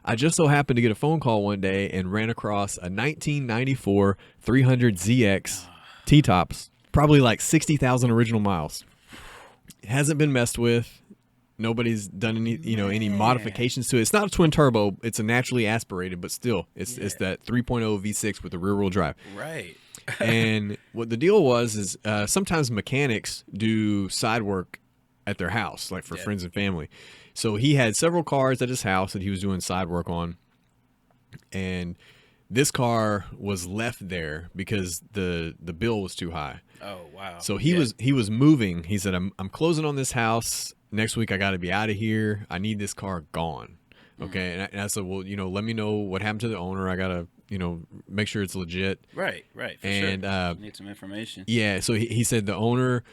I just so happened to get a phone call one day and ran across a 1994 300ZX T-Tops, probably like 60,000 original miles. It hasn't been messed with. Nobody's done any modifications to it. It's not a twin turbo. It's a naturally aspirated, but still, it's that 3.0 V6 with the rear wheel drive. Right. And what the deal was is sometimes mechanics do side work at their house, like for friends and family. So he had several cars at his house that he was doing side work on, and this car was left there because the bill was too high. Oh wow! So he was moving. He said, "I'm closing on this house next week. I got to be out of here. I need this car gone." Okay, and I said, "Well, let me know what happened to the owner. I gotta make sure it's legit." Right. For and sure. Need some information. Yeah. So he said the owner.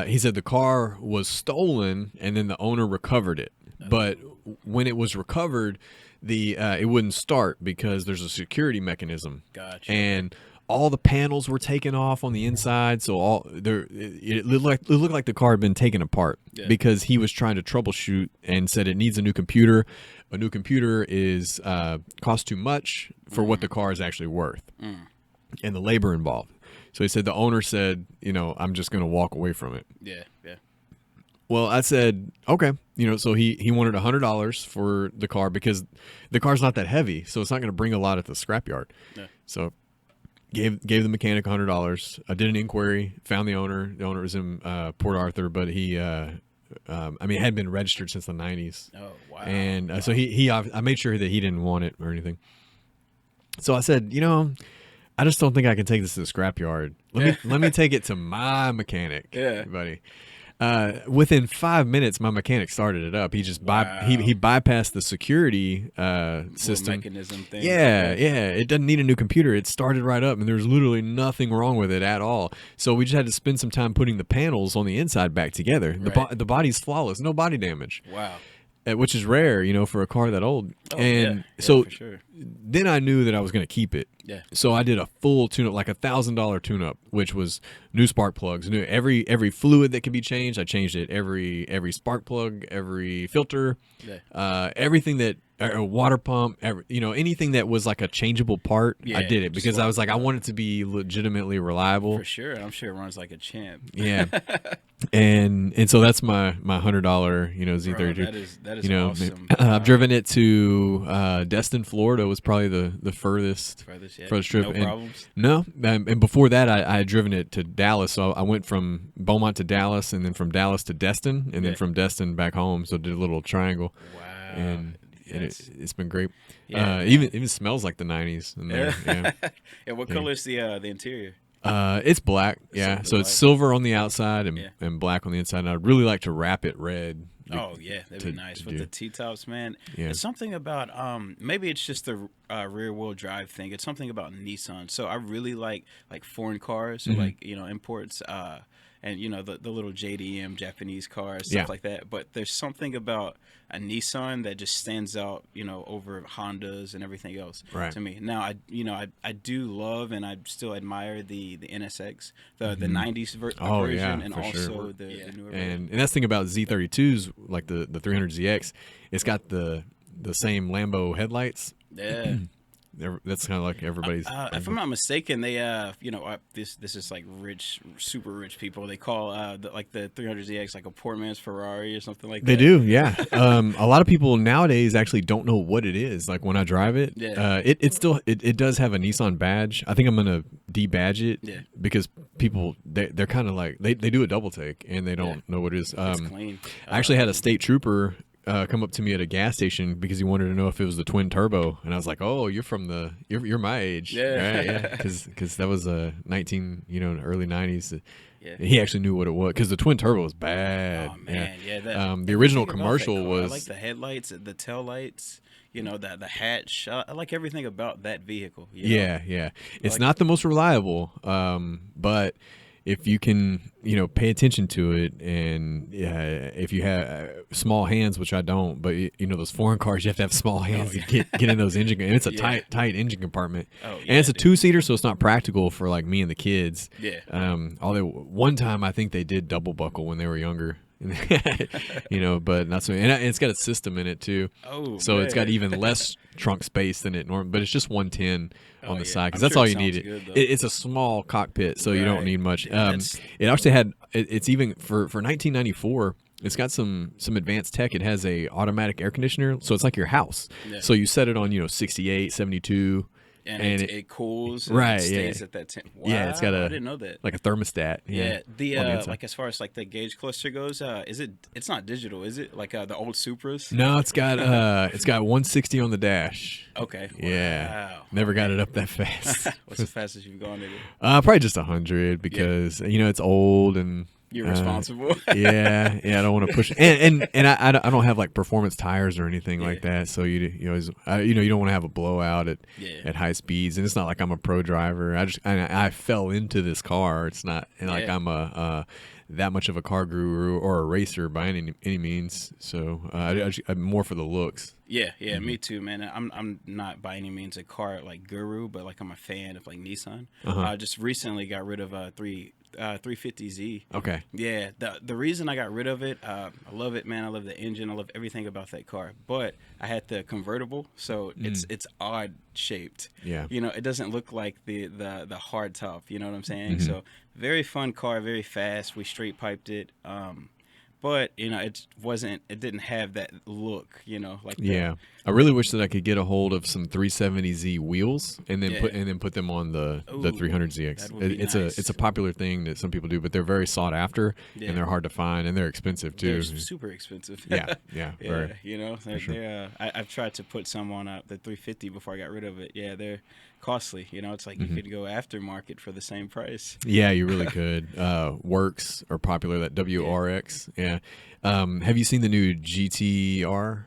He said the car was stolen and then the owner recovered it. But when it was recovered, it wouldn't start because there's a security mechanism. Gotcha. And all the panels were taken off on the inside, so it looked like the car had been taken apart because he was trying to troubleshoot and said it needs a new computer. A new computer is costs too much for what the car is actually worth, and the labor involved. So he said the owner said, I'm just going to walk away from it. Yeah. Well, I said, okay. So he wanted $100 for the car because the car's not that heavy, so it's not going to bring a lot at the scrapyard. Yeah. So gave the mechanic $100. I did an inquiry, found the owner. The owner was in Port Arthur, but he, it had been registered since the 90s. Oh, wow. And so I made sure that he didn't want it or anything. So I said, I just don't think I can take this to the scrapyard. Let me take it to my mechanic, buddy. Within 5 minutes, my mechanic started it up. He just he bypassed the security system mechanism thing. Yeah. It doesn't need a new computer. It started right up, and there's literally nothing wrong with it at all. So we just had to spend some time putting the panels on the inside back together. Right. The body's flawless, no body damage. Wow. Which is rare, for a car that old. So for sure. Then I knew that I was going to keep it. Yeah. So I did a full tune-up, like $1,000 tune-up, which was new spark plugs, new every fluid that could be changed. I changed it. Every spark plug, every filter, everything that a water pump, anything that was like a changeable part. I did it because I was like, I want it to be legitimately reliable. For sure, I'm sure it runs like a champ. Yeah. And so that's my $100 Z32. That is awesome. I've driven it to Destin, Florida. Was probably the furthest trip. No problems. No, and before that I had driven it to Dallas. So I went from Beaumont to Dallas, and then from Dallas to Destin, and then from Destin back home. So I did a little triangle. Wow. And it's been great. Yeah. Even smells like the 90s in there. Yeah. And what color is the interior? It's black. Yeah. So it's silver on the outside and black on the inside. And I'd really like to wrap it red. Oh yeah, that'd be nice with the T-tops, man. Yeah. It's something about maybe it's just the rear wheel drive thing. It's something about Nissan. So I really like foreign cars, so like imports. And the little JDM Japanese cars, stuff like that. But there's something about a Nissan that just stands out, over Hondas and everything else to me. Now I do love and I still admire the NSX, the 90s version, and also the newer version. And that's the thing about Z32s, like the 300ZX, it's got the same Lambo headlights. Yeah. That's kind of like everybody's. If I'm not mistaken, they this is like super rich people. They call the 300ZX like a poor man's Ferrari or something like that. They do, yeah. A lot of people nowadays actually don't know what it is. Like when I drive it, it does have a Nissan badge. I think I'm gonna debadge it because people they're kind of like they do a double take and they don't know what it is. It's clean. I actually had a state trooper come up to me at a gas station because he wanted to know if it was the twin turbo, and I was like, "Oh, you're my age, right? Yeah." Because that was early '90s. Yeah. He actually knew what it was because the twin turbo was bad. Oh man, the original commercial was. I like the headlights, the tail lights. The hatch. I like everything about that vehicle. Yeah. It's not the most reliable, but if you can, pay attention to it, and if you have small hands, which I don't, but those foreign cars, you have to have small hands to get in those engine. And it's a tight engine compartment, and it's a 2-seater, so it's not practical for like me and the kids. Yeah. Although one time I think they did double buckle when they were younger. but not so. And it's got a system in it too. Oh, so man. It's got even less trunk space than it normally. But it's just 110 on the side because I'm that's sure all it you need. sounds good, It's a small cockpit, so you don't need much. Yeah, it actually had. It's even for 1994. It's got some advanced tech. It has a automatic air conditioner, so it's like your house. Yeah. So you set it on 68, 72. And it cools and right, it stays at that temp. Wow, yeah, it's got I didn't know that. Like a thermostat. Yeah, like as far as like the gauge cluster goes, it's not digital, is it? Like the old Supras? No, it's got 160 on the dash. Okay. Yeah. Wow. Never got it up that fast. What's the fastest you've gone to it? Probably just 100 because it's old and you're responsible. yeah, I don't want to push, and I don't have like performance tires or anything like that. So you always you don't want to have a blowout at high speeds, and it's not like I'm a pro driver. I fell into this car. It's not like I'm a that much of a car guru or a racer by any means. So I'm more for the looks. Yeah, me too, man. I'm not by any means a car like guru, but like I'm a fan of like Nissan. I just recently got rid of a 350Z. Okay. Yeah, the reason I got rid of it, I love it, man. I love the engine. I love everything about that car. But I had the convertible, so it's odd shaped. Yeah. It doesn't look like the hard top. You know what I'm saying? So very fun car, very fast. We straight piped it. But it didn't have that look, like I really wish that I could get a hold of some 370Z wheels and then put them on the 300ZX. It's a popular thing that some people do, but they're very sought after and they're hard to find and they're expensive too. They're super expensive. yeah, very. I've tried to put some on the 350 before I got rid of it. Yeah, they're costly. It's like you could go aftermarket for the same price. Yeah, you really could. Works are popular. That WRX. Yeah. Have you seen the new GTR?